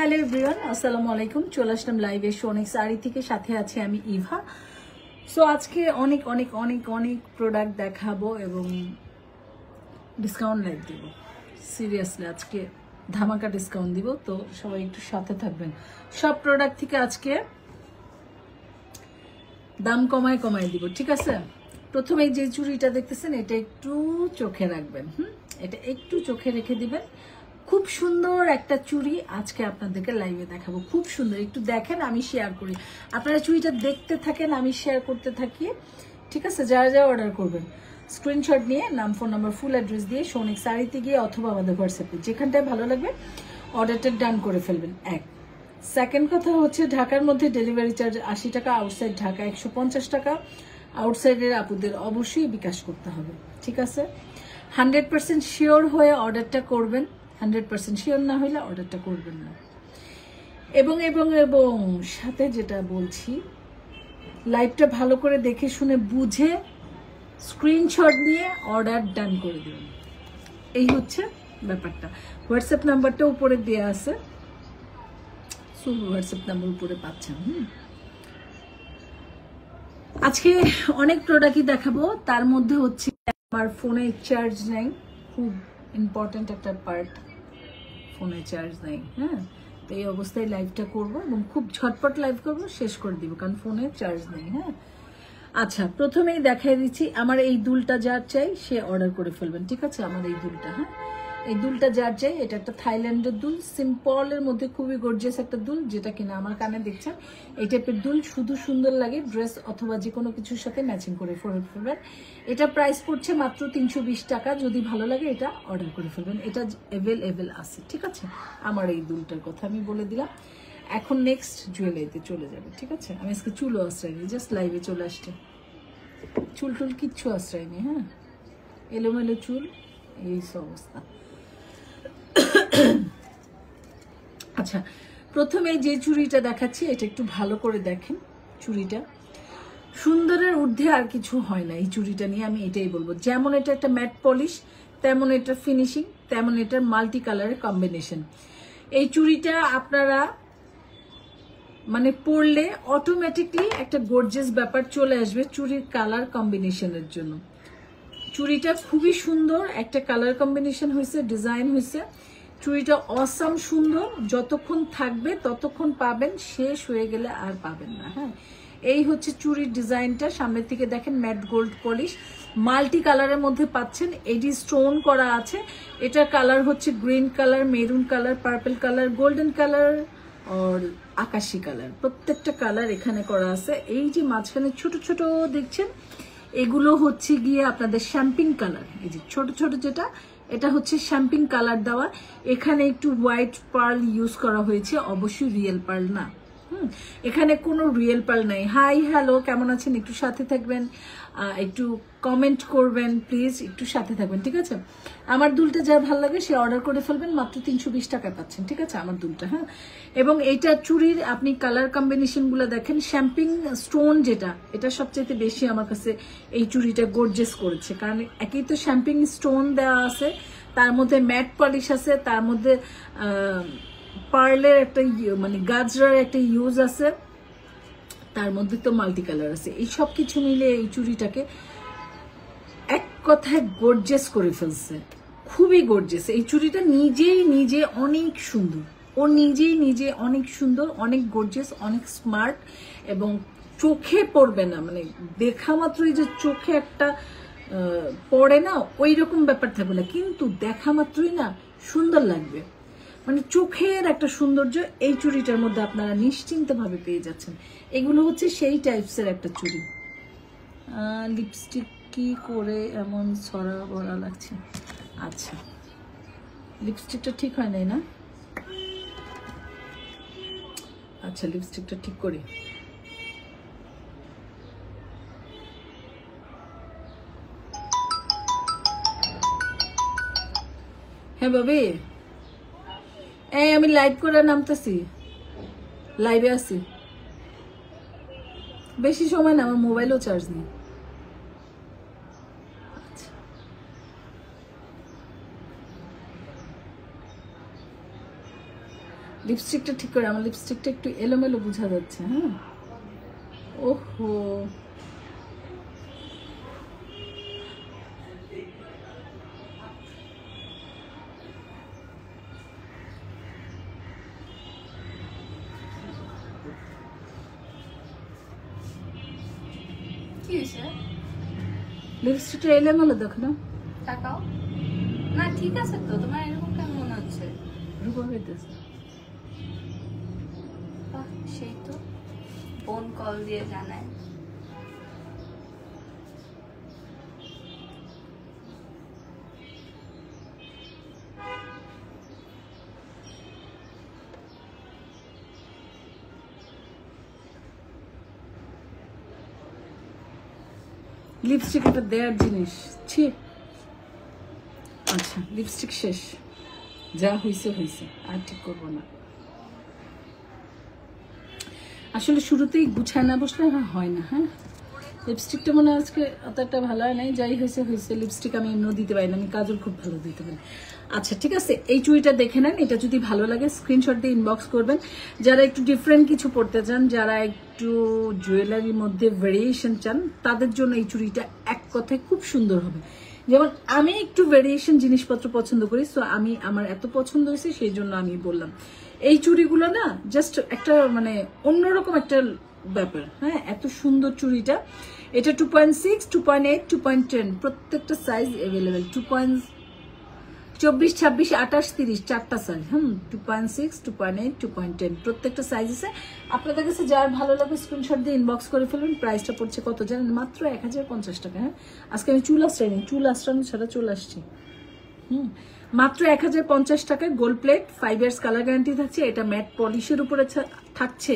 Hello everyone, আসসালামু আলাইকুম। চলে আসলাম লাইভে সোনিক শাড়ি থেকে, সাথে আছে আমি ইভা। সো আজকে অনেক অনেক অনেক অনেক প্রোডাক্ট দেখাবো এবং ডিসকাউন্ট লাইভ দিব। সিরিয়াসলি আজকে ধামাকা ডিসকাউন্ট দিব, তো সবাই একটু সাথে থাকবেন। সব প্রোডাক্ট থেকে আজকে দাম কমায় কমায় দিব, ঠিক আছে? প্রথমে যে চুড়িটা দেখতেছেন এটা একটু চোখে রাখবেন, এটা একটু চোখে রেখে দিবেন। খুব সুন্দর একটা চুড়ি আজকে আপনাদেরকে লাইভে দেখাবো, খুব সুন্দর। একটু দেখেন, আমি শেয়ার করি, আপনারা চুড়িটা দেখতে থাকেন, আমি শেয়ার করতে থাকি, ঠিক আছে? যারা যারা অর্ডার করবেন স্ক্রিনশট নিয়ে নাম, ফোন নাম্বার, ফুল অ্যাড্রেস দিয়ে সোনিক শাড়িতে গিয়ে অথবা আমাদের হোয়াটসঅ্যাপে যেখানটায় ভালো লাগবে অর্ডারটা ডান করে ফেলবেন। এক সেকেন্ড কথা হচ্ছে, ঢাকার মধ্যে ডেলিভারি চার্জ 80 টাকা, আউটসাইড ঢাকা 150 টাকা। আউটসাইডের আপুদের অবশ্যই বিকাশ করতে হবে, ঠিক আছে? 100% শিওর হয়ে অর্ডারটা করবেন, 100% শিওর না হলে অর্ডারটা করবেন না। এবং এবং এবং সাথে যেটা বলছি, লাইভটা ভালো করে দেখে শুনে বুঝে স্ক্রিনশট নিয়ে অর্ডার ডান করে দেবেন। এই হচ্ছে ব্যাপারটা। হোয়াটসঅ্যাপ নাম্বারটা উপরে দেওয়া আছে, হোয়াটসঅ্যাপ নাম্বার উপরে পাচ্ছেন। আজকে অনেক প্রোডাক্টই দেখাবো, তার মধ্যে হচ্ছে আমার ফোনে চার্জ নেই, খুব ইম্পর্টেন্ট একটা পার্ট, ফোনে চার্জ নেই। হ্যাঁ, তো এই অবস্থায় লাইভটা করবো এবং খুব ঝটপট লাইভ করবো, শেষ করে দিব, কারণ ফোনে চার্জ নেই। হ্যাঁ, আচ্ছা, প্রথমেই দেখাই দিচ্ছি, আমার এই দুলটা যার চাই সে অর্ডার করে ফেলবেন, ঠিক আছে? আমার এই দুলটা, হ্যাঁ, এই দুলটা যার চাই, এটা একটা থাইল্যান্ডের দুল, সিম্পলের মধ্যে খুবই গর্জিয়াস একটা দুল, যেটা কিনা আমার কানে দেখছেন। এই টাইপের দুল শুধু সুন্দর লাগে, ড্রেস অথবা যে কোনো কিছুর সাথে ম্যাচিং করে ফেলবেন। এটা প্রাইস পড়ছে মাত্র 320 টাকা। যদি ভালো লাগে এটা অর্ডার করে ফেলবেন, এটা অ্যাভেলেবেল আছে, ঠিক আছে? আমার এই দুলটার কথা আমি বলে দিলাম। এখন নেক্সট জুয়েলারিতে চলে যাবে, ঠিক আছে? আমি আজকে চুলও আশ্রয়নি, জাস্ট লাইভে চলে আসছে, চুল টুল কিচ্ছু আশ্রয়নি। হ্যাঁ, এলোমেলো চুল, এই অবস্থা। আচ্ছা, প্রথমে যে চুড়িটা দেখাচ্ছি এটা একটু ভালো করে দেখেন। চুড়িটা সুন্দরের ঊর্ধ্বে আর কিছু হয় না। এই চুড়িটা নিয়ে আমি এটাই বলবো, যেমন এটা একটা ম্যাট পলিশ, তেমন এটা ফিনিশিং, তেমন এটার মাল্টি কালারের কম্বিনেশন। এই চুড়িটা আপনারা মানে পরলে অটোমেটিকলি একটা গর্জিয়াস ব্যাপার চলে আসবে চুড়ির কালার কম্বিনেশনের জন্য। চুড়িটা খুবই সুন্দর একটা কালার কম্বিনেশন হয়েছে, ডিজাইন হয়েছে। চুড়িটা অসাম সুন্দর, যতক্ষণ থাকবে ততক্ষণ পাবেন, শেষ হয়ে গেলে আর পাবেন না। হ্যাঁ, এই হচ্ছে চুড়ির ডিজাইনটা। সামনের থেকে দেখেন ম্যাট গোল্ড পলিশ, মাল্টি কালারের মধ্যে পাচ্ছেন, এডি স্টোন করা আছে। এটার কালার হচ্ছে green colour, maroon colour, purple colour, golden colour আর আকাশি কালার, প্রত্যেকটা কালার এখানে করা আছে। এই যে মাঝখানে ছোট ছোট দেখছেন, এগুলো হচ্ছে গিয়ে আপনাদের শ্যাম্পিং কালার। এই যে ছোট ছোট যেটা, এটা হচ্ছে শ্যাম্পিং কালার দেওয়া। এখানে একটু হোয়াইট পার্ল ইউজ করা হয়েছে, অবশ্যই রিয়েল পার্ল না। এখানে কোনো রিয়েল পার্ল নাই। হাই হ্যালো, কেমন আছেন? একটু সাথে থাকবেন, একটু কমেন্ট করবেন প্লিজ, একটু সাথে থাকবেন, ঠিক আছে? আমার দুলটা যার ভালো লাগে সে অর্ডার করে ফেলবেন, মাত্র 320 টাকা পাচ্ছেন, ঠিক আছে? আমার দুলটা, হ্যাঁ। এবং এইটা চুড়ির আপনি কালার কম্বিনেশন গুলো দেখেন, শ্যাম্পিং স্টোন যেটা, এটা সবচেয়ে বেশি আমার কাছে এই চুড়িটা গর্জিয়াস করেছে, কারণ একই তো শ্যাম্পিং স্টোন দেওয়া আছে, তার মধ্যে ম্যাট পলিশ আছে, তার মধ্যে পার্লের একটা মানে গাজরার একটা ইউজ আছে, তার মধ্যে তো মাল্টি কালার আছে। এই সব কিছু মিলে এই চুড়িটাকে এক কথায় গর্জিয়াস করে ফেলছে, খুবই গর্জিয়াস। এই চুড়িটা নিজেই নিজে অনেক সুন্দর, ও নিজেই নিজে অনেক সুন্দর, অনেক গর্জিয়াস, অনেক স্মার্ট, এবং চোখে পড়বে না, মানে দেখা মাত্রই যে চোখে একটা পড়ে না ওই রকম ব্যাপার থাকবে না, কিন্তু দেখা মাত্রই না সুন্দর লাগবে, মানে চোখের একটা সৌন্দর্য এই চুড়িটার মধ্যে আপনারা নিশ্চিন্ত ভাবে পেয়ে যাচ্ছেন। এগুলো হচ্ছে সেই টাইপসের একটা চুড়ি। লিপস্টিক কি করে এমন ছড়া বড়া লাগছে? আচ্ছা, লিপস্টিকটা ঠিক হয় নাই না? আচ্ছা, লিপস্টিকটা ঠিক করি। হ্যাঁ ভাবি, এই আমি লাইভ করে নামতেছি, লাইভে আছি, বেশি সময় না, আমার মোবাইলও চার্জ নেই। লিপস্টিকটা ঠিক করে, আমার লিপস্টিকটা একটু এলোমেলো বোঝা যাচ্ছে। হ্যাঁ, ওহো কি হয়েছে? লিপস্টিকটা এলোমেলো দেখো না। তাকাও না, ঠিক আছে তো, তোমার এরকম কেমন মনে হচ্ছে? রূপা হইতেছে। বাহ, সেই তো, বোন কল দিয়ে জানায়। লিপস্টিক এটা দেয়ার জিনিস ছি। আচ্ছা লিপস্টিক শেষ, যা হয়েছে হয়েছে, আর ঠিক করবো না। আসলে শুরুতেই গুছায় না বসলে হয় না। হ্যাঁ, লিপস্টিকটা মনে হয় আজকে অত একটা ভালো হয় নাই, যাই হয়েছে হয়েছে। লিপস্টিক আমি এমনিও দিতে পারি না, আমি কাজল খুব ভালো দিতে পারি। আচ্ছা ঠিক আছে, এই চুড়িটা দেখে নেন, এটা যদি ভালো লাগে স্ক্রিনশট দিয়ে ইনবক্স করবেন। যারা একটু ডিফারেন্ট কিছু পড়তে চান, যারা একটু জুয়েলারির মধ্যে ভেরিয়েশন চান, তাদের জন্য এই চুড়িটা এক কথায় খুব সুন্দর হবে। যেমন আমি একটু ভেরিয়েশন জিনিসপত্র পছন্দ করি, সো আমার এত পছন্দ হয়েছে সেই জন্য আমি বললাম। এই চুড়িগুলো না জাস্ট একটা মানে অন্যরকম একটা ব্যাপার। হ্যাঁ, এত সুন্দর চুড়িটা। এটা 2.6, 2.8, 2.10 প্রত্যেকটা সাইজ অ্যাভেলেবেল। 24, 26, 28, 30 চারটা সাইজ। 2.6, 2.8, 2.10 প্রত্যেকটা সাইজ আছে। আপনাদের কাছে যার ভালো লাগে স্ক্রিনশট দিয়ে ইনবক্স করে ফেলুন। প্রাইসটা পড়ছে কত জানেন? মাত্র 1050 টাকা। হ্যাঁ, আজকে আমি চুল আশ্রাইনি, চুল আশ্রানো ছাড়া চলে আসছি। মাত্র 1050 টাকায় gold plate, 5 years colour guarantee থাকছে। এটা ম্যাট পলিশের উপরে থাকছে।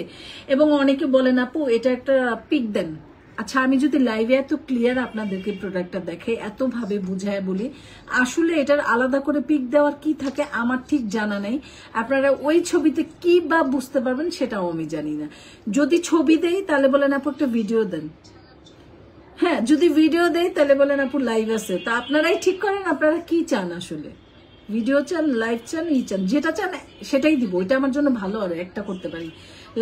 এবং অনেকে বলেন আপু এটা একটা পিক দেন। আচ্ছা, আমি যদি লাইভে এত ক্লিয়ার আপনাদেরকে প্রোডাক্টটা দেখে এত ভাবে বুঝায় বলি, আসলে এটার আলাদা করে পিক দেওয়ার কি থাকে আমার ঠিক জানা নেই। আপনারা ওই ছবিতে কি বা বুঝতে পারবেন সেটাও আমি জানি না। যদি ছবি দেই তাহলে বলেন আপু একটা ভিডিও দেন। হ্যাঁ, যদি ভিডিও দেই তাহলে বলেন আপু লাইভ আছে। তা আপনারাই ঠিক করেন আপনারা কি চান, আসলে ভিডিও চান, লাইভ চান, চান, যেটা চান সেটাই দিব। এটা আমার জন্য ভালো, আর একটা করতে পারি।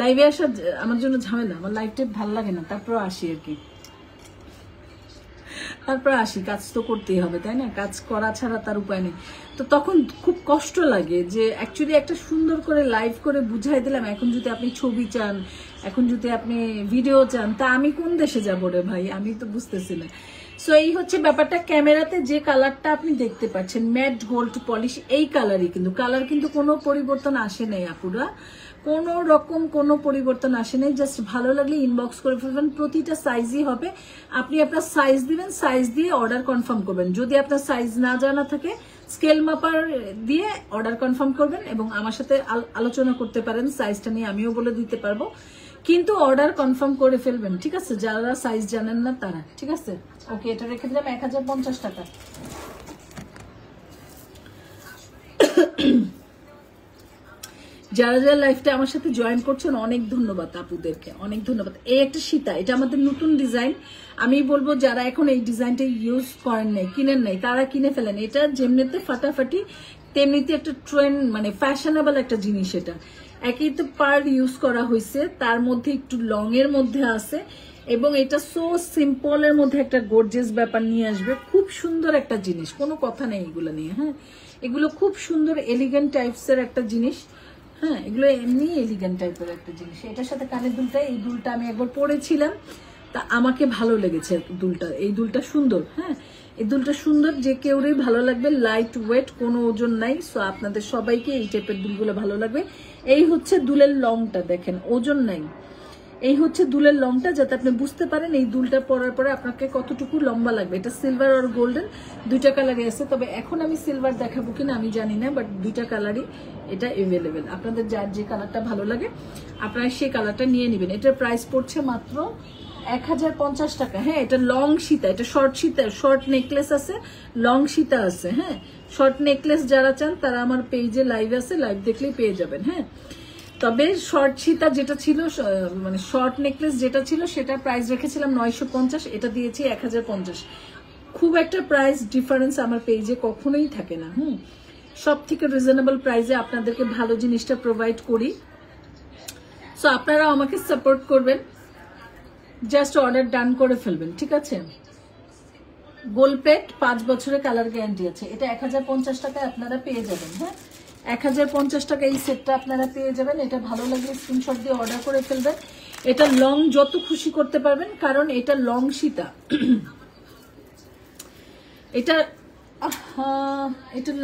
লাইভে আসা আমার জন্য ঝামেলা, আমার লাইভটা ভালো লাগে না, তারপর আসি আর কি। তারপর আসি, কাজ তো করতেই হবে তাই না, কাজ করা ছাড়া তার উপায় নেই। তো তখন খুব কষ্ট লাগে যে অ্যাকচুয়ালি একটা সুন্দর করে লাইভ করে বুঝাই দিলাম। এখন যদি আপনি ছবি চান, এখন যদি আপনি ভিডিও চান, তা আমি কোন দেশে যাবো রে ভাই, আমি তো বুঝতেছি না। সো এই হচ্ছে ব্যাপারটা। ক্যামেরাতে যে কালারটা আপনি দেখতে পাচ্ছেন ম্যাট গোল্ড পলিশ, এই কালারই, কিন্তু কালার কিন্তু কোনো পরিবর্তন আসে নাই আপুরা, কোনো রকম কোনো পরিবর্তন আসে নাই। জাস্ট ভালো লাগলে ইনবক্স করে ফেলবেন। প্রতিটা সাইজই হবে, আপনি আপনার সাইজ দিবেন, সাইজ দিয়ে অর্ডার কনফার্ম করবেন। যদি আপনার সাইজ না জানা থাকে স্কেল মাপার দিয়ে অর্ডার কনফার্ম করবেন এবং আমার সাথে আলোচনা করতে পারেন, সাইজটা নিয়ে আমিও বলে দিতে পারবো। কিন্তু অর্ডার কনফার্ম করে ফেলবেন, ঠিক আছে? যারা সাইজ জানেন না তারা, ঠিক আছে? ওকে, এটা রেখে দিলাম 1050 টাকা। যারা যারা লাইফটা আমার সাথে জয়েন করছেন অনেক ধন্যবাদ আপুদেরকে, অনেক ধন্যবাদ। এই একটা সীতা, এটা আমাদের নতুন ডিজাইন। আমি বলবো যারা এখন এই ডিজাইনটা ইউজ করেন নাই, কিনেন নাই, তারা কিনে ফেলেন। এটা যেমনিতে ফাটাফাটি তেমনিতে একটা ট্রেন্ড, মানে ফ্যাশনেবল একটা জিনিস। এটা একই তো পার্ল ইউজ করা হয়েছে, তার মধ্যে একটু লং এর মধ্যে আছে এবং এটা সো সিম্পল এর মধ্যে একটা গর্জিয়াস ব্যাপার নিয়ে আসবে। খুব সুন্দর একটা জিনিস, কোনো কথা নেই এগুলো নিয়ে। হ্যাঁ, এগুলো খুব সুন্দর এলিগেন্ট টাইপস এর একটা জিনিস। হ্যাঁ, এগুলো এমনি এলিগেন্ট টাইপের একটা জিনিস। এটার সাথে কানের দুলটা, এই দুলটা আমি একবার পরেছিলাম, তা আমাকে ভালো লেগেছে দুলটা। এই দুলটা সুন্দর। হ্যাঁ, এই দুলটা সুন্দর, যে কেউরই ভালো লাগবে। লাইট ওয়েট, কোনো ওজন নাই। সো আপনাদের সবাইকে এই টাইপের দুলগুলো ভালো লাগবে। এই হচ্ছে দুলের লংটা, দেখেন ওজন নাই। এই হচ্ছে দুলের লংটা, যাতে আপনি বুঝতে পারেন এই দুলটা পরার পরে আপনাকে কতটুকু লম্বা লাগবে। এটা সিলভার আর গোল্ডেন দুইটা কালারই আছে, তবে এখন আমি সিলভার দেখাবো কিনা আমি জানি না, বাট দুইটা কালারই এটা অ্যাভেলেবেল। আপনাদের যার যে কালারটা ভালো লাগে আপনারা সেই কালারটা নিয়ে নেবেন। এটার প্রাইস পড়ছে মাত্র 1050 টাকা। হ্যাঁ, এটা লং সীতা, এটা শর্ট সীতা, শর্ট নেকলেস আছে, লং সীতা আছে। হ্যাঁ, শর্ট নেকলেস যারা চান তারা আমার পেজে লাইভ আছে, লাইভ দেখলেই পেয়ে যাবেন। হ্যাঁ, তবে শর্ট সীতা যেটা ছিল, মানে শর্ট নেকলেস যেটা ছিল সেটা প্রাইস রেখেছিলাম 950, এটা দিয়েছি 1050। খুব একটা প্রাইস ডিফারেন্স আমার পেজে কখনোই থাকে না। সব থেকে রিজনেবল প্রাইসে আপনাদেরকে ভালো জিনিসটা প্রোভাইড করি। সো আপনারা আমাকে সাপোর্ট করবেন, জাস্ট অর্ডার ডান করে ফেলবেন, ঠিক আছে। গোল্ড প্লেট 5 বছরের কালার গ্যারান্টি আছে। এটা 1050 টাকায় আপনারা পেয়ে যাবেন। হ্যাঁ, 1050 টাকা এই সেটটা আপনারা পেয়ে যাবেন। এটা ভালো লাগলে স্ক্রিনশট দিয়ে অর্ডার করে ফেলবেন। এটা লং যত খুশি করতে পারবেন, কারণ এটা লং সীতা। এটা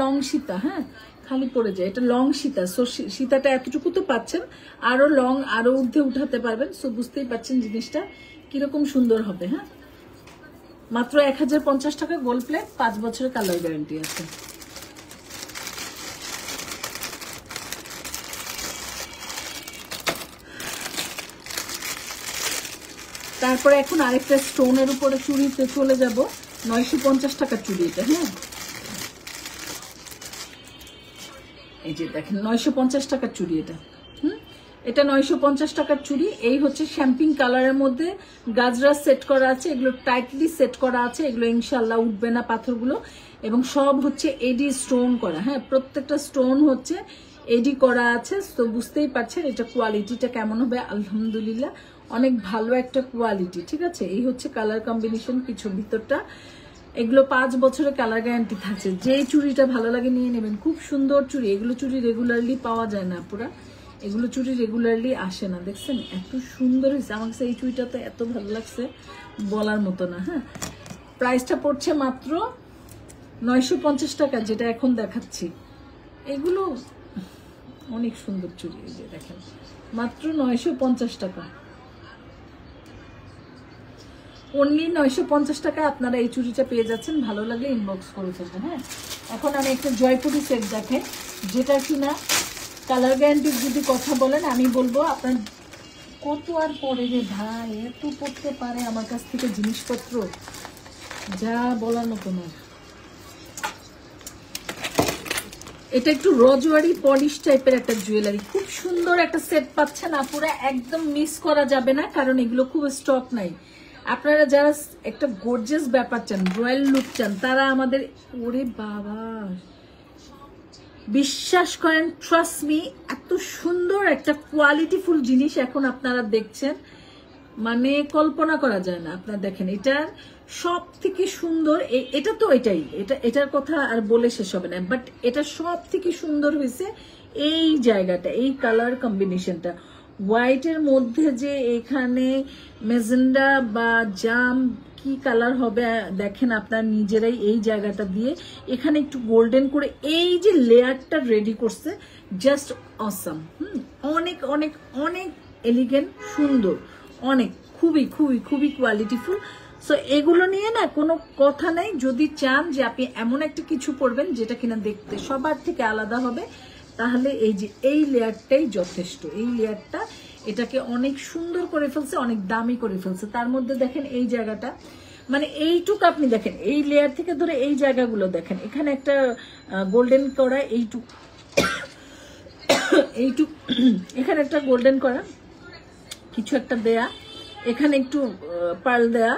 লং সীতা, হ্যাঁ খালি পড়ে যায়, এটা লং সীতা। সো সীতাটা এতটুকু তো পাচ্ছেন, আরো লং আরো ঊর্ধ্বে উঠাতে পারবেন। সো বুঝতেই পারছেন জিনিসটা কিরকম সুন্দর হবে। হ্যাঁ, মাত্র 1050 টাকা গোল্ড প্লেট, 5 বছরের কালার গ্যারান্টি আছে। তারপরে এখন আরেকটা স্টোনের উপরে চুড়িতে চলে যাব। 950 টাকার চুড়ি এটা। হ্যাঁ, এই যে দেখেন 950 টাকার চুড়ি এটা। এটা 950 টাকার চুড়ি। এই হচ্ছে শ্যাম্পিং কালারের মধ্যে গাজরা সেট করা আছে, এগুলো টাইটলি সেট করা আছে, এগুলো ইনশাল্লাহ উঠবে না পাথরগুলো। এবং সব হচ্ছে এডি স্টোন করা। হ্যাঁ, প্রত্যেকটা স্টোন হচ্ছে এডি করা আছে। তো বুঝতেই পারছেন এটা কোয়ালিটিটা কেমন হবে। আলহামদুলিল্লাহ অনেক ভালো একটা কোয়ালিটি, ঠিক আছে। এই হচ্ছে কালার কম্বিনেশন, কিছু ভিতরটা। এগুলো 5 বছরের কালার গ্যারান্টি থাকছে। যে চুড়িটা ভালো লাগে নিয়ে নেবেন, খুব সুন্দর চুড়ি। এগুলো চুড়ি রেগুলারলি পাওয়া যায় না পুরা, এগুলো চুড়ি রেগুলারলি আসে না। দেখছেন এত সুন্দর হয়েছে, আমার কাছে এই চুড়িটা তো এত ভালো লাগছে বলার মতো না। হ্যাঁ, প্রাইসটা পড়ছে মাত্র 950 টাকা, যেটা এখন দেখাচ্ছি। এগুলো অনেক সুন্দর চুড়ি, এই যে দেখেন মাত্র 950 টাকা, অনলি 950 টাকা আপনারা এই চুড়িটা পেয়ে যাচ্ছেন। ভালো লাগলে ইনবক্স করে ফেলবেন। হ্যাঁ, এখন আমি একটা জয়পুরি সেট দেখেন, যেটা কিনা কালার গ্যারান্টির যদি কথা বলেন, আমি বলবো আপনার কত আর পরে রে ভাই, এত পড়তে পারে আমার কাছ থেকে জিনিসপত্র, যা বলার মতো না। এটা একটু রজওয়ারি পলিশ টাইপের একটা জুয়েলারি, খুব সুন্দর একটা সেট পাচ্ছেন আপুরা, একদম মিস করা যাবে না, কারণ এগুলো খুব স্টক নাই। আপনারা যারা একটা গর্জিয়াস ব্যাপার চান, রয়্যাল লুক চান, তারা আমাদের, ওরে বাবা বিশ্বাস করেন, ট্রাস্ট মি, এত সুন্দর একটা কোয়ালিটিফুল জিনিস এখন আপনারা দেখছেন, মানে কল্পনা করা যায় না। আপনারা দেখেন এটার সব থেকে সুন্দর, এটা তো এটাই, এটার কথা আর বলে শেষ হবে না, বাট এটা সব থেকে সুন্দর হয়েছে এই জায়গাটা, এই কালার কম্বিনেশনটা। হোয়াইটের মধ্যে যে এখানে মেজেন্ডা বা জাম কি কালার হবে দেখেন আপনার নিজেরাই, এই জায়গাটা দিয়ে এখানে একটু গোল্ডেন করে এই যে লেয়ারটা রেডি করছে, জাস্ট অসাম। অনেক অনেক অনেক এলিগেন্ট, সুন্দর, অনেক খুবই খুবই খুবই কোয়ালিটিফুল। সো এগুলো নিয়ে না কোনো কথা নাই। যদি চান যে আপনি এমন একটা কিছু পরবেন যেটা কিনা দেখতে সবার থেকে আলাদা হবে, তাহলে এই যে এই লেয়ারটাই যথেষ্ট। এই লেয়ারটা এটাকে অনেক সুন্দর করে ফেলছে, অনেক দামি করে ফেলছে। তার মধ্যে দেখেন এই জায়গাটা, মানে এইটুক আপনি দেখেন, এই লেয়ার থেকে ধরে এই জায়গাগুলো দেখেন, এখানে একটা গোল্ডেন করা, এইটুক এইটুক এখানে একটা গোল্ডেন করা কিছু একটা দেয়া, এখানে একটু পার্ল দেয়া,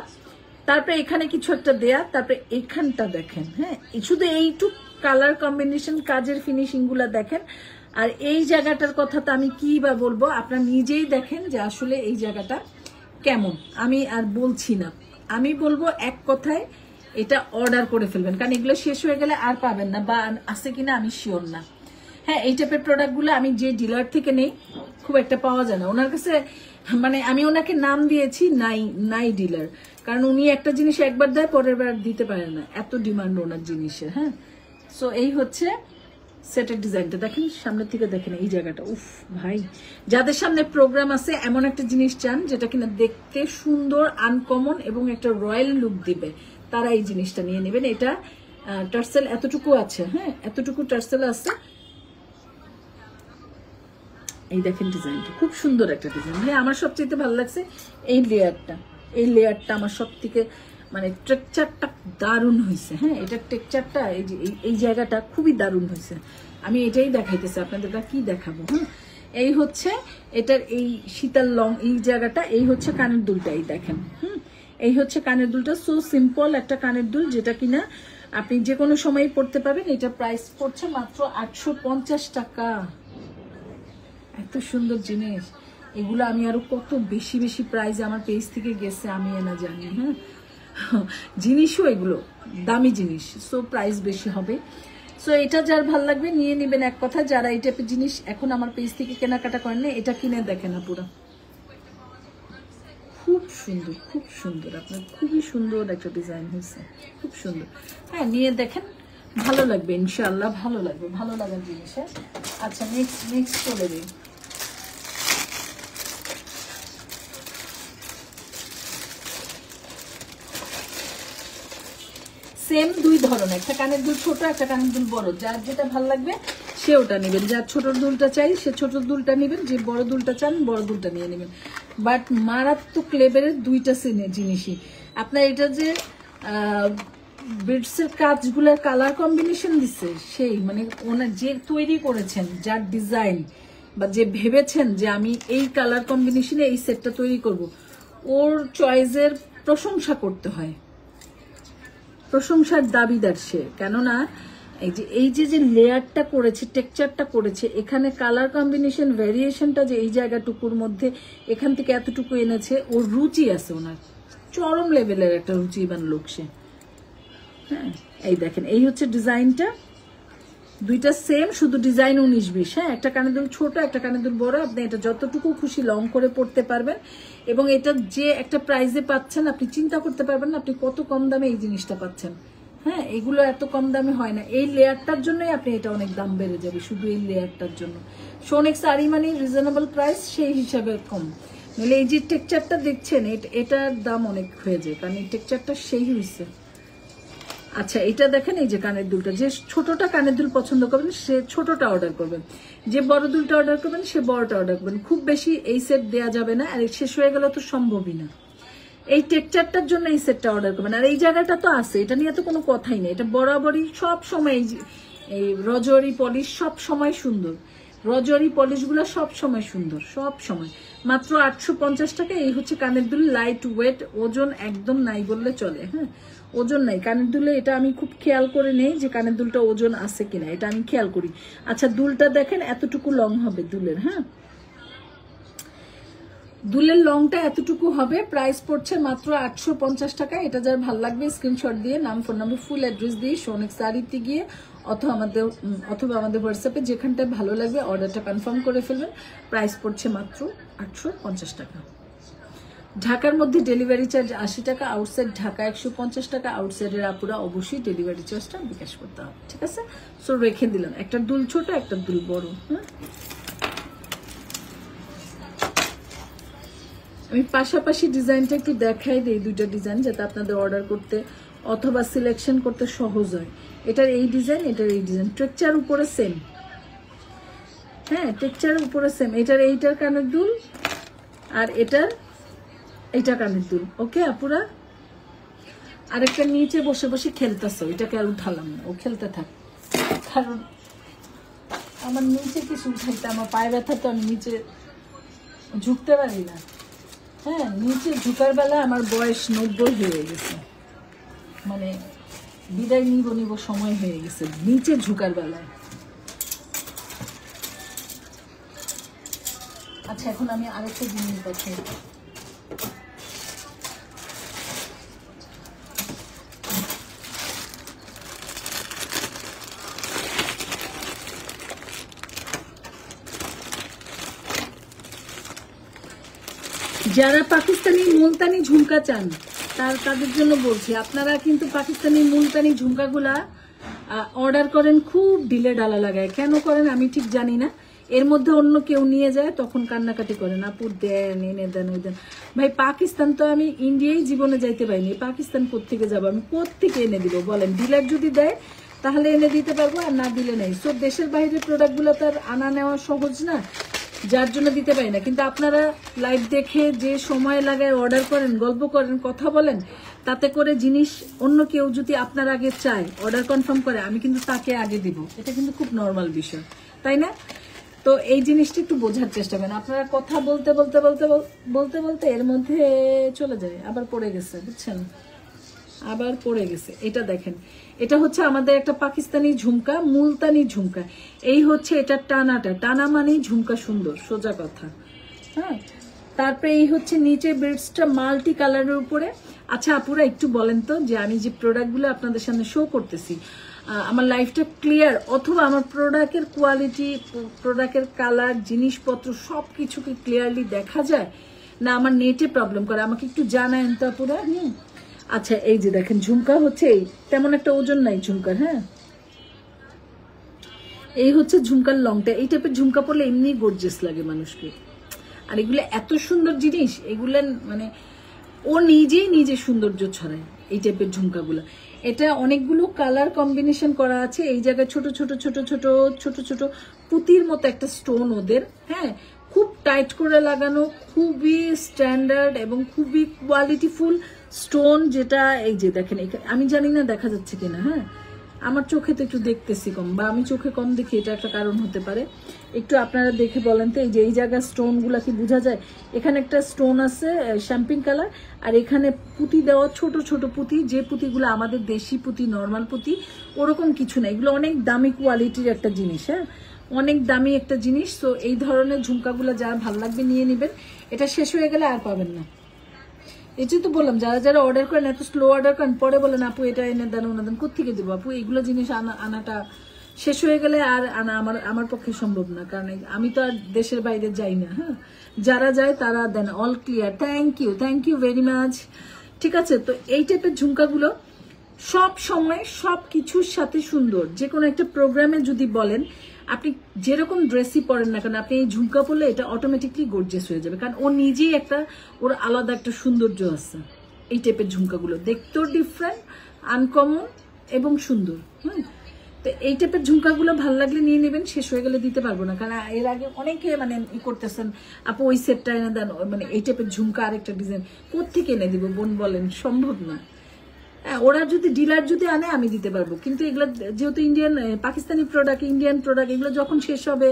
তারপরে এখানে কিছু একটা দেয়া, তারপরে এখানটা দেখেন। হ্যাঁ, শুধু এইটুক কালার কম্বিনেশন, কাজের ফিনিশিং গুলা দেখেন। আর এই জায়গাটার কথা তো আমি কি বা বলবো, আপনারা নিজেই দেখেন যে আসলে এই জায়গাটা কেমন। আমি আর বলছি না, আমি বলবো এক কথায় এটা অর্ডার করে ফেলবেন, কারণ এগুলো শেষ হয়ে গেলে আর পাবেন না, বা আছে কিনা আমি শিওর না। হ্যাঁ, এই টাইপের প্রোডাক্টগুলো আমি যে ডিলার থেকে নেই খুব একটা পাওয়া যায় না ওনার কাছে, মানে আমি ওনাকে নাম দিয়েছি নাই ডিলার, কারণ উনি একটা জিনিস একবার দেয়, পরের বার দিতে পারে না, এত ডিমান্ড ওনার জিনিসের। হ্যাঁ, সো এই হচ্ছে সেটের ডিজাইনটা, দেখেন সামনের থেকে দেখেন এই জায়গাটা। উফ ভাই, যাদের সামনে প্রোগ্রাম আছে, এমন একটা জিনিস চান যেটা কিনা দেখতে সুন্দর, আনকমন এবং একটা রয়্যাল লুক দিবে, তারা এই জিনিসটা নিয়ে নেবেন। এটা টার্সেল এতটুকু আছে, হ্যাঁ এতটুকু টার্সেল আছে। এই দেখেন ডিজাইনটা খুব সুন্দর একটা ডিজাইন। হ্যাঁ, আমার সবচেয়ে ভালো লাগছে এই লেয়ারটা আমার সব থেকে, মানে টেক্সচারটা দারুণ হয়েছে। হ্যাঁ, এটার টেক্সচারটা, এই যে এই জায়গাটা খুবই দারুণ হয়েছে। আমি এটাই দেখাইতেছি আপনাদের, কি দেখাবো। হ্যাঁ, এই হচ্ছে এটার এই শীতল লং, এই জায়গাটা, এই হচ্ছে কানের দুলটা, এই দেখেন। এই হচ্ছে কানের দুলটা, সো সিম্পল একটা কানের দুল, যেটা কিনা আপনি যে কোনো সময় পড়তে পারবেন। এটা প্রাইস পড়ছে মাত্র 850 টাকা। এত সুন্দর জিনিস এগুলো, আমি আরো কত বেশি বেশি প্রাইস আমার পেজ থেকে গেছে আমি না জানি। হ্যাঁ, জিনিসও এগুলো দামি জিনিস, সো প্রাইস বেশি হবে। সো এটা যার ভাল লাগবে নিয়ে নেবেন। এক কথা, যারা এই টাইপের জিনিস এখন আমার পেজ থেকে কেনাকাটা করেন না, এটা কিনে দেখেন না, পুরো খুব সুন্দর, খুব সুন্দর, আপনার খুবই সুন্দর একটা ডিজাইন হয়েছে, খুব সুন্দর। হ্যাঁ, নিয়ে দেখেন, ভালো লাগবে ইনশাআল্লাহ, ভালো লাগবে, ভালো লাগার জিনিস। হ্যাঁ, আচ্ছা নেক্সট চলে দিই। সেম দুই ধরনের, একটা কানের দুল ছোট, একটা কানের দুল বড়, যার যেটা ভালো লাগবে সে ওটা নেবেন। যার ছোট দুলটা চাই সে ছোট দুলটা নেবেন, যে বড় দুলটা চান বড় দুলটা নিয়ে নেবেন। বাট মারাত্মক লেভেলের দুইটা জিনিসই আপনার। এটা যে বিটসের কাজগুলোর কালার কম্বিনেশন দিচ্ছে, সেই মানে ওনার যে তৈরি করেছেন, যার ডিজাইন বা যে ভেবেছেন যে আমি এই কালার কম্বিনেশনে এই সেটটা তৈরি করব, ওর চয়েসের প্রশংসা করতে হয়, প্রশংসার দাবিদার সে। কেননা এই যে লেয়ারটা করেছে, টেক্সচারটা করেছে, এখানে কালার কম্বিনেশন ভ্যারিয়েশনটা যে এই জায়গাটুকুর মধ্যে এখান থেকে এতটুকু এনেছে, ওর রুচি আছে, ওনার চরম লেভেলের একটা রুচিবান লোক সে। হ্যাঁ, এই দেখেন, এই হচ্ছে ডিজাইনটা, দুইটা সেম, শুধু ডিজাইন 19-20। হ্যাঁ, একটা কানের দুল ছোট, একটা কানের দুল বড়। আপনি এটা যতটুকু খুশি লং করে পড়তে পারবেন, এবং এটা যে একটা প্রাইসে পাচ্ছেন আপনি চিন্তা করতে পারবেন না আপনি কত কম দামে এই জিনিসটা পাচ্ছেন। হ্যাঁ, এগুলো এত কম দামে হয় না, এই লেয়ারটার জন্যই আপনি এটা অনেক দাম বেড়ে যাবে, শুধু এই লেয়ারটার জন্য। সোনেক্স শাড়ি মানে রিজনেবল প্রাইস, সেই হিসাবে কম। নাহলে এই যে টেক্সচারটা দেখছেন, এটার দাম অনেক হয়ে যায়, কারণ এই টেক্সচারটা সেই হয়েছে। আচ্ছা, এটা দেখেন, এই যে কানের দুলটা, যে ছোটটা কানের দুল পছন্দ করবেন সে ছোটটা অর্ডার করবেন, যে বড় দুলটা অর্ডার করবেন সে বড়টা অর্ডার করবেন। খুব বেশি এই সেট দেওয়া যাবে না, আর শেষ হয়ে গেলে তো সম্ভবই না। এই টেক্সচারটার জন্য এই সেটটা অর্ডার করবেন। আর এই জায়গাটা তো আছে, এটা নিয়ে তো কোনো কথাই নেই, এটা বরাবরই সব সময় এই রজরি পলিশ সব সময় সুন্দর, রজরি পলিশগুলো সব সময় সুন্দর, সব সময়। মাত্র 850 টাকা। এই হচ্ছে কানের দুল, লাইট ওয়েট, ওজন একদম নাই বললে চলে। হ্যাঁ, ওজন নাই কানের দুলে, এটা আমি খুব খেয়াল করে নেই যে কানের দুলটা ওজন আছে কিনা, এটা আমি খেয়াল করি। আচ্ছা, দুলটা দেখেন এতটুকু লং হবে দুলের। হ্যাঁ, দুলের লংটা এতটুকু হবে, প্রাইস পড়ছে মাত্র 850 টাকা। এটা যার ভালো লাগবে স্ক্রিনশট দিয়ে নাম, ফোন নাম্বার, ফুল অ্যাড্রেস দিয়ে সোনেক্স শাড়িতে গিয়ে অথবা আমাদের হোয়াটসঅ্যাপে যেখানটায় ভালো লাগবে অর্ডারটা কনফার্ম করে ফেলবেন। প্রাইস পড়ছে মাত্র 850 টাকা। ঢাকার মধ্যে ডেলিভারি চার্জ 80 টাকা, আউটসাইড ঢাকা 150 টাকা। আউটসাইডের আপুরা অবশ্যই ডেলিভারি চার্জটা বিকাশ করতে হবে, ঠিক আছে? সো রেখে দিলাম, একটা দুল ছোট, একটা দুল বড়। হ্যাঁ, আমি পাশাপাশি ডিজাইনটা একটু দেখাই দিই, দুইটা ডিজাইন, যাতে আপনাদের অর্ডার করতে অথবা সিলেকশন করতে সহজ হয়। এটার এই ডিজাইন, এটার এই ডিজাইন, টেক্সচার উপরে সেম। হ্যাঁ, টেক্সচার উপরে সেম। এইটার কানের দুল আর এইটা কানের দুল। ওকে আপুরা, আরেকটা নিচে বসে বসে খেলতেছে, ওইটাকে আর উঠালাম না, ও খেলতে থাক, কারণ আমার নিচে কিছু উঠাইতে আমার পায়ে ব্যথা, তো আমি নিচে ঝুঁকতে পারি না। হ্যাঁ, নিচে ঝুঁকার বেলা আমার বয়স 90 হয়ে গেছে, মানে বিদায় নিব সময় হয়ে গেছে নিচে ঝুঁকার বেলায়। আচ্ছা, এখন আমি আরেকটা জিনিস দেখি। যারা পাকিস্তানি মুলতানি ঝুমকা চান তাদের জন্য বলছি, আপনারা কিন্তু পাকিস্তানি মুলতানি ঝুমকাগুলা অর্ডার করেন, খুব ডিলে ডালা লাগায়। কেন করেন আমি ঠিক জানি না। এর মধ্যে অন্য কেউ নিয়ে যায়, তখন কান্নাকাটি করেন, আপু দেন, এনে দেন, ওই দেন। ভাই, পাকিস্তান তো আমি ইন্ডিয়ায় জীবনে যাইতে পারিনি, পাকিস্তান কোত্থেকে যাবো আমি, কোত্থেকে এনে দিব বলেন? ডিলার যদি দেয় তাহলে এনে দিতে পারবো, আর না দিলে নেই। সো দেশের বাইরের প্রোডাক্টগুলো তার আনা নেওয়া সহজ না, যার জন্য দিতে পারি না। কিন্তু আপনারা লাইভ দেখে যে সময় লাগায় অর্ডার করেন, গল্প করেন, কথা বলেন, তাতে করে জিনিস অন্য কেউ যদি আপনার আগে চায়, অর্ডার কনফার্ম করে, আমি কিন্তু তাকে আগে দিব। এটা কিন্তু খুব নর্মাল বিষয়, তাই না? তো এই জিনিসটা একটু বোঝার চেষ্টা করেন। আপনারা কথা বলতে বলতে বলতে বলতে বলতে এর মধ্যে চলে যায়, আবার পড়ে গেছে, বুঝছেন, আবার পড়ে গেছে। এটা দেখেন, এটা হচ্ছে আমাদের একটা পাকিস্তানি ঝুমকা, মুলতানি ঝুমকা। এই হচ্ছে এটা টানাটা, টানা মানেই ঝুমকা সুন্দর, সোজা কথা। হ্যাঁ, তারপরে এই হচ্ছে নিচে বিটসটা মাল্টি কালারের উপরে। আচ্ছা আপুরা একটু বলেন তো যে আমি যে প্রোডাক্টগুলো আপনাদের সামনে শো করতেছি, আমার লাইফটা ক্লিয়ার, অথবা আমার প্রোডাক্টের কোয়ালিটি, প্রোডাক্টের কালার, জিনিসপত্র সব কিছু কি ক্লিয়ারলি দেখা যায়, না আমার নেটে প্রবলেম করে? আমাকে একটু জানায়েন তো আপুরা। আচ্ছা এই যে দেখেন ঝুমকা হচ্ছে এই, তেমন একটা ওজন নাই ঝুমকার। হ্যাঁ, এই হচ্ছে ঝুমকার লংটা। এই টাইপের ঝুমকা পরলে এমনি গর্জিয়াস লাগে মানুষকে। আর এগুলো এত সুন্দর জিনিস, এগুলো মানে ও নিজেই নিজে সৌন্দর্য ছড়ায় এই টাইপের ঝুমকাগুলো। এটা অনেকগুলো কালার কম্বিনেশন করা আছে। এই জায়গায় ছোট ছোট ছোট ছোট ছোট ছোট পুঁতির মতো একটা স্টোন ওদের। হ্যাঁ, খুব টাইট করে লাগানো, খুবই স্ট্যান্ডার্ড এবং খুবই কোয়ালিটিফুল স্টোন, যেটা এই যে দেখেন, আমি জানি না দেখা যাচ্ছে কিনা। হ্যাঁ, আমার চোখে তো একটু দেখতেছি কম, বা আমি চোখে কম দেখি, এটা একটা কারণ হতে পারে। একটু আপনারা দেখে বলেন তো, এই যে এই জায়গার স্টোনগুলা কি বোঝা যায়? এখানে একটা স্টোন আছে শ্যাম্পিং কালার, আর এখানে পুঁতি দেওয়া ছোট ছোট পুঁতি, যে পুঁতিগুলো আমাদের দেশি পুঁতি, নর্মাল পুঁতি, ওরকম কিছু না। এগুলো অনেক দামি কোয়ালিটির একটা জিনিস। হ্যাঁ, অনেক দামি একটা জিনিস। তো এই ধরনের ঝুমকাগুলো যারা ভালো লাগবে নিয়ে নেবেন, এটা শেষ হয়ে গেলে আর পাবেন না। এই তো বললাম, যারা যারা অর্ডার করেন এত স্লো অর্ডার করেন, পরে বলেন আপু এটা এনে দেন ওনা দেন, কোথেকে দেবো আপু? এইগুলো জিনিস আনাটা শেষ হয়ে গেলে আর আনা আমার পক্ষে সম্ভব না, কারণ আমি তো আর দেশের বাইরে যাই না। হ্যাঁ, যারা যায় তারা দেন। All clear, thank you very much. ঠিক আছে, তো এই টাইপের ঝুমকাগুলো সব সময় সব কিছুর সাথে সুন্দর। যে কোনো একটা প্রোগ্রামে যদি বলেন, আপনি যেরকম ড্রেসই পরেন না কেন, আপনি এই ঝুমকা পরলে এটা অটোমেটিকলি গর্জিয়াস হয়ে যাবে, কারণ ও নিজেই একটা, ওর আলাদা একটা সৌন্দর্য আছে। এই টাইপের ঝুমকাগুলো দেখতেও ডিফারেন্ট, আনকমন এবং সুন্দর। তো এই টাইপের ঝুমকাগুলো ভালো লাগলে নিয়ে নেবেন, শেষ হয়ে গেলে দিতে পারবো না, কারণ এর আগে অনেকে মানে ই করতেছেন, আপু ওই সেটটা এনে দেন, মানে এই টাইপের ঝুমকা আরেকটা ডিজাইন কোত্থেকে এনে দিব বোন বলেন? সম্ভব না। ওরা যদি ডিলার যদি আনে আমি দিতে পারবো, কিন্তু এগুলো যেহেতু Indian, Pakistani product, Indian product, এগুলো যখন শেষ হবে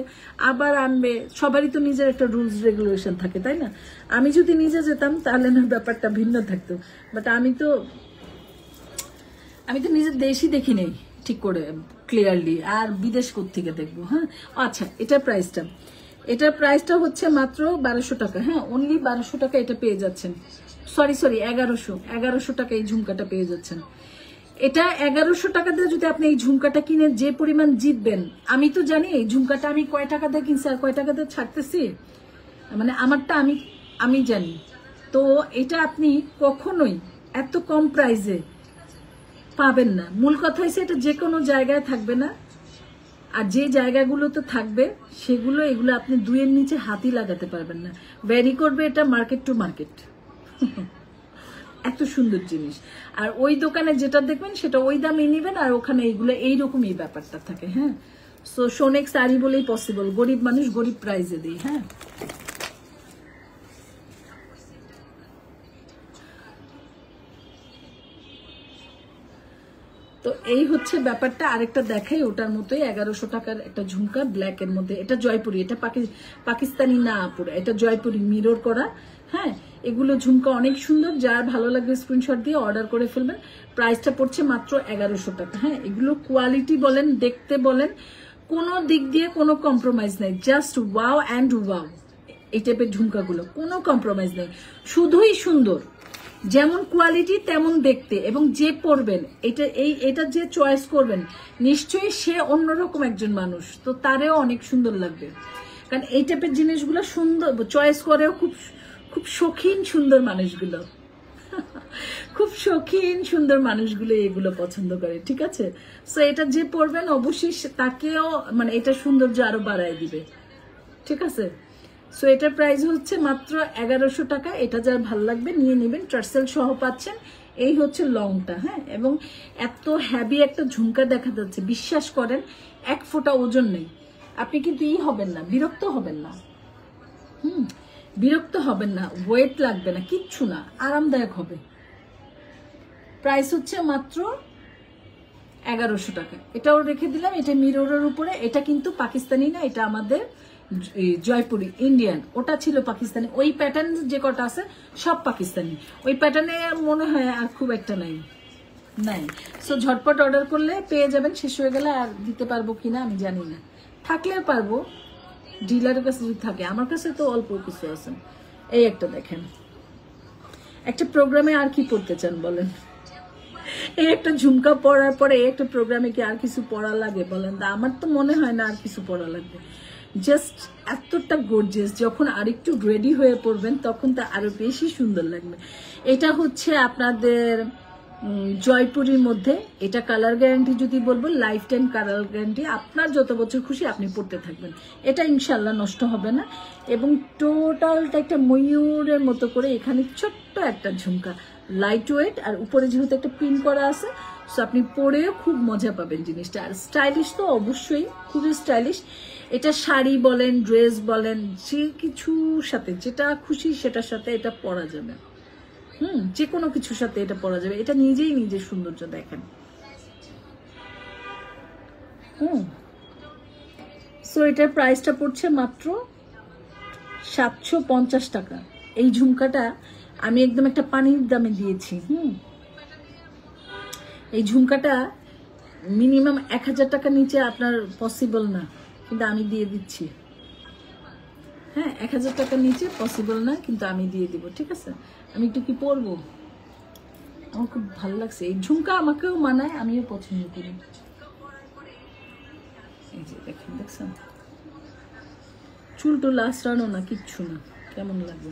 আবার আনবে, সবারই তো নিজের একটা রুলস রেগুলেশন থাকে, তাই না? আমি যদি নিজে যেতাম তাহলে না ব্যাপারটা ভিন্ন থাকতো, বাট আমি তো নিজের দেশই দেখি নেই ঠিক করে ক্লিয়ারলি, আর বিদেশ কোত্থেকে দেখবো? হ্যাঁ, আচ্ছা এটার প্রাইসটা হচ্ছে মাত্র 1200 টাকা। হ্যাঁ, অনলি 1200 টাকা এটা পেয়ে যাচ্ছেন। সরি 1100 টাকা এই ঝুমকাটা পেয়ে যাচ্ছেন। এটা 1100 টাকা দিয়ে যদি আপনি এই ঝুমকাটা কিনে যে পরিমাণ জিতবেন, আমি তো জানি এই ঝুমকাটা আমি কয় টাকা দিয়ে কিনছি আর কয় টাকা দিয়ে ছাড়তেছি, মানে আমারটা আমি জানি। তো এটা আপনি কখনোই এত কম প্রাইসে পাবেন না। মূল কথা হচ্ছে এটা যে কোনো জায়গায় থাকবে না, আর যে জায়গাগুলোতে থাকবে এগুলো আপনি দুইয়ের নিচে হাতই লাগাতে পারবেন না। ভ্যারি করবে এটা মার্কেট টু মার্কেট। এত সুন্দর জিনিস, আর ওই দোকানে যেটা দেখবেন সেটা ওই দামে নেবেন, আর ওখানে এইগুলো এইরকমই ব্যাপারটা থাকে। হ্যাঁ, সো সোনেক শাড়ি বলেই পসিবল, গরিব মানুষ গরিব প্রাইজে দিই। হ্যাঁ, তো এই হচ্ছে ব্যাপারটা। আরেকটা দেখাই ওটার মতোই, 1100 টাকার একটা ঝুমকা ব্ল্যাক এর মধ্যে। এটা জয়পুরি, এটা পাকিস্তানি না আপুরা, এটা জয়পুরি মিরর করা। হ্যাঁ, এগুলো ঝুমকা অনেক সুন্দর, যার ভালো লাগবে স্ক্রিনশট দিয়ে অর্ডার করে ফেলবেন। প্রাইসটা পড়ছে মাত্র 1100 টাকা। হ্যাঁ, এগুলো কোয়ালিটি বলেন, দেখতে বলেন, কোনো দিক দিয়ে কোনো কম্প্রোমাইজ নেই, জাস্ট ওয়াও অ্যান্ড ওয়াও। এই টাইপের ঝুমকাগুলো কোনো কম্প্রোমাইজ নেই, শুধুই সুন্দর, যেমন কোয়ালিটি তেমন দেখতে, এবং যে পরবেন এটা যে চয়েস করবেন নিশ্চয়ই সে অন্যরকম একজন মানুষ, তো তারেও অনেক সুন্দর লাগবে, কারণ এই টাইপের জিনিসগুলো সুন্দর চয়েস করেও খুব শৌখিন সুন্দর মানুষগুলো খুব শৌখিন সুন্দর মানুষগুলো এগুলো পছন্দ করে। ঠিক আছে, সো এটা যে পরবেন অবশ্যই তাকেও মানে এটা সৌন্দর্য আরো বাড়ায় দিবে। ঠিক আছে, সো এটার প্রাইস হচ্ছে মাত্র 1100 টাকা। এটা যার ভালো লাগবে নিয়ে নেবেন, টার্সেল সহ পাচ্ছেন। এই হচ্ছে লংটা। হ্যাঁ, এবং এত হ্যাভি একটা ঝুমকা দেখা যাচ্ছে, বিশ্বাস করেন এক ফোঁটা ওজন নেই। আপনি কিন্তু হবেন না, বিরক্ত হবেন না। বিরক্ত হবেন না, ওয়েট লাগবে না, কিচ্ছু না, আরামদায়ক হবে। প্রাইস হচ্ছে মাত্র 1100 টাকা। এটাও রেখে দিলাম, এটা মিররের উপরে। এটা কিন্তু পাকিস্তানি না, এটা আমাদের জয়পুরি ইন্ডিয়ান, ওটা ছিল পাকিস্তানি। ওই প্যাটার্ন যে কটা আছে সব পাকিস্তানি। ওই প্যাটার্নে মনে হয় আর খুব একটা নাই। সো ঝটপট অর্ডার করলে পেয়ে যাবেন। শেষ হয়ে গেলে আর দিতে পারবো কিনা আমি জানি না, থাকলে পারবো, ডিলারের কাছে যদি থাকে। আমার কাছে তো অল্প কিছু আছে। এই একটা দেখেন, একটা প্রোগ্রামে আর কি পড়তে চান বলেন? এই একটা ঝুমকা পরার পরে এই একটা প্রোগ্রামে কি আর কিছু পড়া লাগে বলেন? তা আমার তো মনে হয় না আর কিছু পড়া লাগবে। জাস্ট এতটা গর্জিয়াস, যখন আরেকটু রেডি হয়ে পড়বেন তখন তা আরো বেশি সুন্দর লাগবে। এটা হচ্ছে আপনাদের জয়পুরীর মধ্যে। এটা কালার গ্যারান্টি যদি বলবো, লাইফ টাইম কালার গ্যারান্টি। আপনার যত বছর খুশি আপনি পড়তে থাকবেন, এটা ইনশাল্লাহ নষ্ট হবে না। এবং টোটালটা একটা ময়ূরের মতো করে, এখানে ছোট্ট একটা ঝুমকা, লাইট ওয়েট, আর উপরে যেহেতু একটা পিন করা আছে, সো আপনি পরেও খুব মজা পাবেন জিনিসটা। আর স্টাইলিশ তো অবশ্যই, খুবই স্টাইলিশ। এটা শাড়ি বলেন, ড্রেস বলেন, যে কিছুর সাথে, যেটা খুশি সেটার সাথে এটা পরা যাবে। যে কোনো কিছুর সাথে এটা পরা যাবে। এটা নিজেই নিজের সৌন্দর্য দেখেন। সো এটার প্রাইসটা পড়ছে মাত্র 750 টাকা। এই ঝুমকাটা আমি একদম একটা পানির দামে দিয়েছি। এই ঝুমকাটা মিনিমাম 1000 টাকা নিচে আপনার পসিবল না, কিন্তু আমি দিয়ে দিচ্ছি। হ্যাঁ, 1000 টাকার নিচে পসিবল না, কিন্তু আমি দিয়ে দিব। ঠিক আছে, আমি একটু কি পরবো, আমার খুব ভালো লাগছে। এই ঝুমকা আমাকেও মানায়, আমিও পছন্দ করি। এই যে দেখেন, দেখছেন চুল টুল আঁচড়ানো না, কিচ্ছু না, কেমন লাগবে।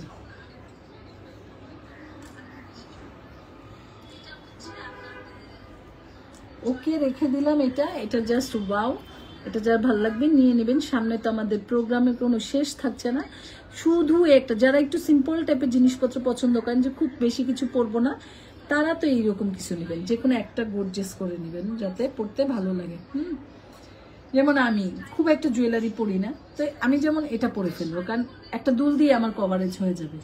ওকে, রেখে দিলাম এটা। এটা জাস্ট ওয়াও। এটা যার ভালো লাগবে নিয়ে নেবেন। সামনে তো আমাদের প্রোগ্রামে কোনো শেষ থাকছে না। শুধু একটা, যারা একটু সিম্পল টাইপের জিনিসপত্র পছন্দ করেন, যে খুব বেশি কিছু পরবো না, তারা তো এইরকম কিছু নেবেন। যে কোনো একটা গর্জিয়াস করে নেবেন, যাতে পরতে ভালো লাগে। যেমন আমি খুব একটা জুয়েলারি পরি না, তো আমি যেমন এটা পরে ফেলবো, কারণ একটা দুল দিয়ে আমার কভারেজ হয়ে যাবে।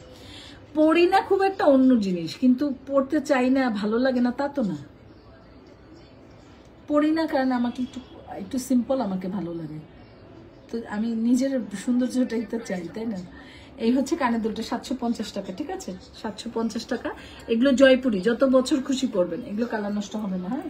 পরি না খুব একটা, অন্য জিনিস, কিন্তু পরতে চাই না, ভালো লাগে না তা তো না। পরি না কারণ আমাকে একটু সিম্পল আমাকে ভালো লাগে, তো আমি নিজের সৌন্দর্যটাই তো চাই, তাই না? এই হচ্ছে কানের দুলটা, 750 টাকা। ঠিক আছে, 750 টাকা। এগুলো জয়পুরি, যত বছর খুশি পরবেন, এগুলো কালার নষ্ট হবে না। হ্যাঁ,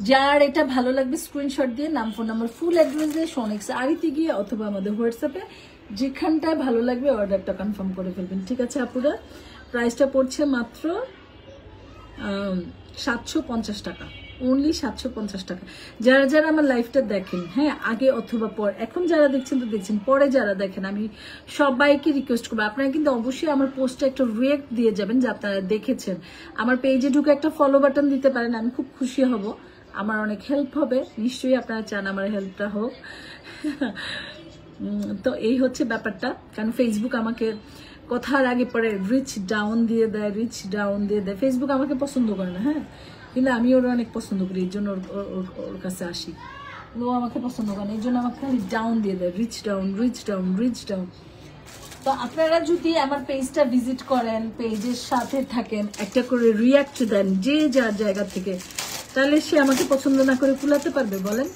যার এটা ভালো লাগবে স্ক্রিনশট দিয়ে নাম, ফোন নাম্বার, ফুল অ্যাড্রেস দিয়ে সোনেক্স আরিতে গিয়ে অথবা আমাদের হোয়াটসঅ্যাপে যেখানটায় ভালো লাগবে অর্ডারটা কনফার্ম করে ফেলবেন। ঠিক আছে আপুরা, প্রাইসটা পড়ছে মাত্র 750 টাকা, অনলি 750 টাকা। যারা যারা আমার লাইফটা দেখেন, হ্যাঁ, আগে অথবা পর, এখন যারা দেখছেন তো দেখছেন, পরে যারা দেখেন, আমি সবাইকে রিকোয়েস্ট করবো, আপনারা কিন্তু অবশ্যই আমার পোস্টে একটা রিয়েক্ট দিয়ে যাবেন যে আপনারা দেখেছেন। আমার পেজে ঢুকে একটা ফলো বাটন দিতে পারেন, আমি খুব খুশি হব, আমার অনেক হেল্প হবে। নিশ্চয়ই আপনারা চান আমার হেল্পটা হোক। তো এই হচ্ছে ব্যাপারটা, কারণ ফেসবুক আমাকে কথার আগে পরে রিচ ডাউন দিয়ে দেয়, রিচ ডাউন দিয়ে দেয়। ফেসবুক আমাকে পছন্দ করে না, হ্যাঁ, কিন্তু আমি ওরা অনেক পছন্দ করি, এই জন্য ওর কাছে আসি। ও আমাকে পছন্দ করে না, এই জন্য আমাকে খালি ডাউন দিয়ে দেয়, reach down, reach down, reach down. তো আপনারা যদি আমার পেজটা ভিজিট করেন, পেজের সাথে থাকেন, একটা করে রিয়াক্ট দেন যে যার জায়গা থেকে, তাহলে সে আমাকে পছন্দ না করে কুলাতে পারবে বলেন?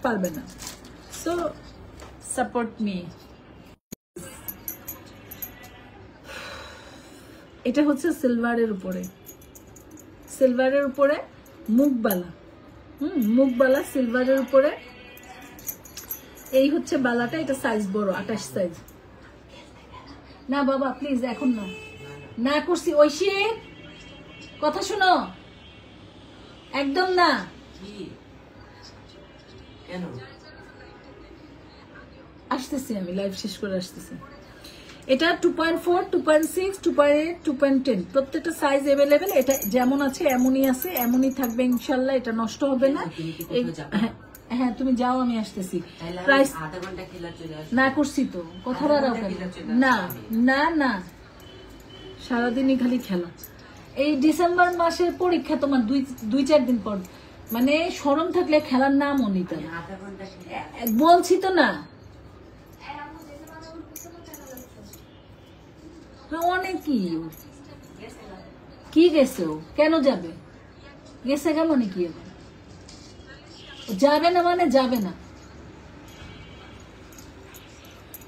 পারবে না। So support me. এটা হচ্ছে সিলভারের উপরে, সিলভারের উপরে মুখবালা, মুখবালা সিলভারের উপরে। এই হচ্ছে বালাটা, এটা সাইজ বড়, 28 সাইজ। না বাবা প্লিজ, এখন না, না করছি। ঐশী কথা শুনো, একদম না। আসতেছি, আমি লাইভ শেষ করে আসতেছি। এটা 2.4, 2.6, 2.8, 2.10 প্রত্যেকটা সাইজ अवेलेबल। এটা যেমন আছে এমনই আছে, এমনই থাকবে ইনশাআল্লাহ, এটা নষ্ট হবে না। হ্যাঁ তুমি যাও, আমি আসতেছি। প্রাইস আধা ঘন্টা খেলা চলে আসবে না করছি তো, কথা বাড়াও কেন? না না না, সারাদিনই খালি খেলা। এই ডিসেম্বর মাসের পরীক্ষা তোমার 2-4 দিন পর, মানে শরম থাকলে খেলার নামও নিতে না, বলছি তো না। অনেক কি গেছে, কেন যাবে? গেছে গা মানে কি হবে? যাবে না মানে যাবে না।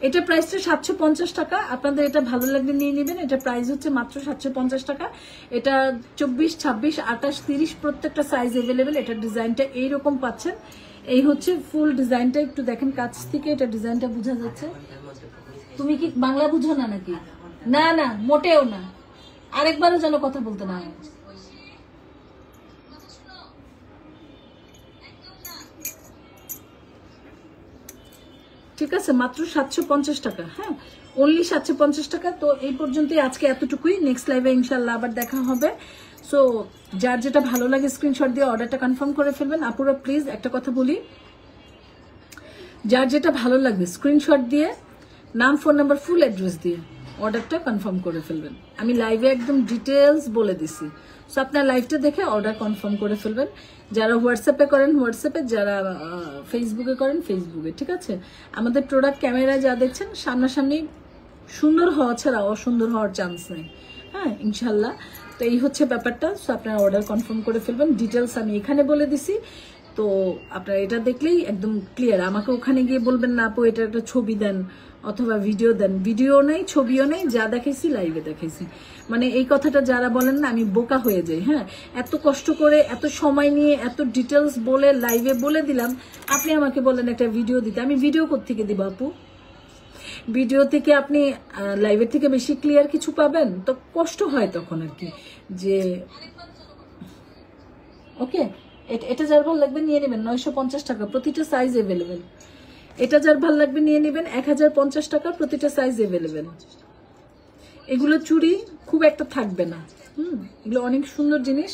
এটা প্রাইসটা 750 টাকা। আপনাদের এটা ভালো লাগলে নিয়ে নেবেন। এটা প্রাইস হচ্ছে মাত্র 750 টাকা। এটা 24, 26, 28, 30 প্রত্যেকটা সাইজ এভেলেবেল। এটা ডিজাইনটা এইরকম পাচ্ছেন। এই হচ্ছে ফুল ডিজাইনটা, একটু দেখেন কাছ থেকে, এটা ডিজাইনটা বোঝা যাচ্ছে। তুমি কি বাংলা বুঝো না নাকি? না না, মোটেও না। আরেকবারও যেন কথা বলতে না হয়। ঠিক আছে, মাত্র 750 টাকা। হ্যাঁ, অনলি 750 টাকা। তো এই পর্যন্তই আজকে, এতটুকুই। নেক্সট লাইভে ইনশাল্লাহ আবার দেখা হবে। সো যার যেটা ভালো লাগে স্ক্রিনশট দিয়ে অর্ডারটা কনফার্ম করে ফেলবেন। আপুরা প্লিজ একটা কথা বলি, যার যেটা ভালো লাগবে স্ক্রিনশট দিয়ে নাম, ফোন নাম্বার, ফুল অ্যাড্রেস দিয়ে অর্ডারটা কনফার্ম করে ফেলবেন। আমি লাইভে একদম ডিটেলস বলে দিছি। সো আপনার লাইভটা দেখে অর্ডার কনফার্ম করে ফেলবেন। যারা হোয়াটসঅ্যাপে করেন হোয়াটসঅ্যাপে, যারা ফেসবুকে করেন ফেসবুকে। ঠিক আছে, আমাদের প্রোডাক্ট ক্যামেরায় যা দেখছেন সামনাসামনি সুন্দর হওয়া ছাড়া অসুন্দর হওয়ার চান্স নেই। হ্যাঁ, ইনশাল্লাহ। তো এই হচ্ছে ব্যাপারটা। সো আপনারা অর্ডার কনফার্ম করে ফেলবেন। ডিটেলস আমি এখানে বলে দিছি। তো আপনারা এটা দেখলেই একদম ক্লিয়ার। আমাকে ওখানে গিয়ে বলবেন না আপু এটা একটা ছবি দেন অথবা ভিডিও দেন। ভিডিও নেই, ছবিও নেই, যা দেখাইছি লাইভে দেখাইছি। মানে এই কথাটা যারা বলেন না, আমি বোকা হয়ে যাই। হ্যাঁ, এত কষ্ট করে এত সময় নিয়ে এত ডিটেলস বলে লাইভে বলে দিলাম, আপনি আমাকে বলেন একটা ভিডিও দিতে। আমি ভিডিও কোত্থেকে দিব আপু? ভিডিও থেকে আপনি লাইভের থেকে বেশি ক্লিয়ার কিছু পাবেন? তো কষ্ট হয় তখন আর কি। যে ওকে, এটা যার ভালো লাগবে নিয়ে নেবেন। 950 টাকা, প্রতিটা সাইজ এভেলেবেল। এটা যার ভালো লাগবে নিয়ে নেবেন। 1050 টাকা, প্রতিটা সাইজ এভেলেবেল। এগুলো চুড়ি খুব একটা থাকবে না। এগুলো অনেক সুন্দর জিনিস,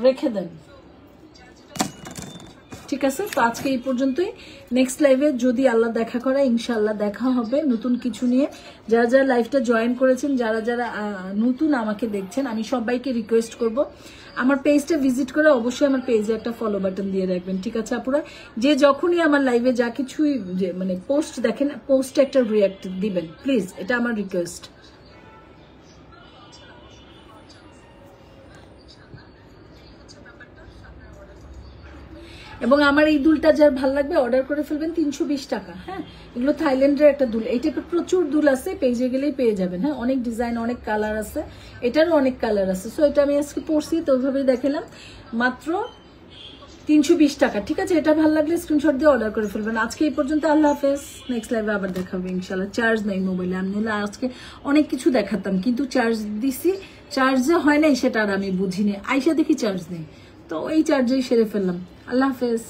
রেখে দেন। ঠিক আছে, তো আজকে এই পর্যন্তই। নেক্সট লাইভে যদি আল্লাহ দেখা করে ইনশাআল্লাহ দেখা হবে নতুন কিছু নিয়ে। যারা যারা লাইভটা জয়েন করেছেন, যারা যারা নতুন আমাকে দেখছেন, আমি সবাইকে রিকোয়েস্ট করব আমার পেজটা ভিজিট করে অবশ্যই আমার পেজে একটা ফলো বাটন দিয়ে রাখবেন। ঠিক আছে আপুরা, যে যখনই আমার লাইভে যা কিছুই মানে পোস্ট দেখেন, পোস্টে একটা রিয়াক্ট দিবেন প্লিজ, এটা আমার রিকোয়েস্ট। এবং আমার এই দুলটা যার ভালো লাগবে অর্ডার করে ফেলবেন। 320 টাকা। হ্যাঁ, এগুলো থাইল্যান্ডের একটা দুল। এই টাইপের প্রচুর দুল আছে, পেজে গেলেই পেয়ে যাবেন। হ্যাঁ, অনেক ডিজাইন, অনেক কালার আছে, এটারও অনেক কালার আছে। সো এটা আমি আজকে পরছি, তো ওইভাবেই দেখালাম। মাত্র 320 টাকা। ঠিক আছে, এটা ভালো লাগলে স্ক্রিনশট দিয়ে অর্ডার করে ফেলবেন। আজকে এই পর্যন্ত, আল্লাহ হাফেজ। নেক্সট লাইভে আবার দেখা হবে ইনশাল্লাহ। চার্জ নাই মোবাইলে, আমি আজকে অনেক কিছু দেখাতাম কিন্তু চার্জ দিছি, চার্জ যে হয় নাই সেটা আর আমি বুঝিনি। আইসা দেখি চার্জ নেই, তো এই চার্জেই সেরে ফেললাম। আল্লাহ হাফেজ।